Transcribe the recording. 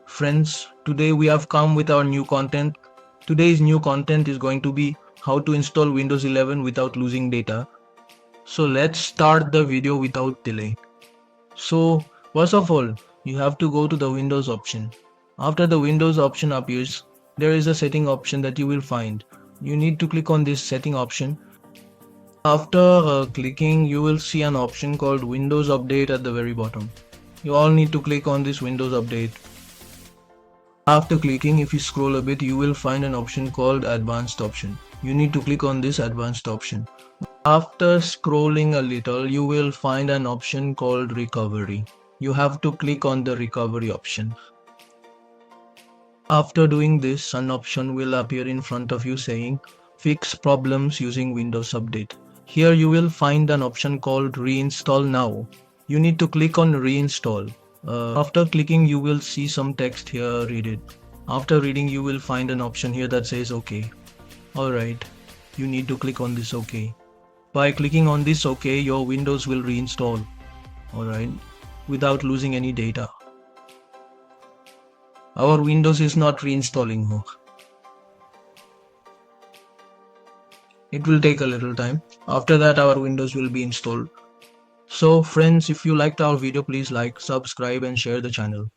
Friends, today we have come with our new content. Today's new content is going to be how to install Windows 11 without losing data. So let's start the video without delay. So first of all, you have to go to the Windows option. After the Windows option appears, there is a setting option that you will find. You need to click on this setting option. After clicking, you will see an option called Windows Update at the very bottom. You all need to click on this Windows Update. After clicking, if you scroll a bit, you will find an option called Advanced option. You need to click on this Advanced option. After scrolling a little, you will find an option called Recovery. You have to click on the Recovery option. After doing this, an option will appear in front of you saying Fix problems using Windows Update. Here you will find an option called Reinstall Now. You need to click on Reinstall. After clicking, you will see some text here, read it. After reading, you will find an option here that says OK. Alright, you need to click on this OK. By clicking on this OK, your Windows will reinstall. Alright, without losing any data. Our Windows is not reinstalling. It will take a little time. After that, our Windows will be installed. So friends, if you liked our video, please like, subscribe and share the channel.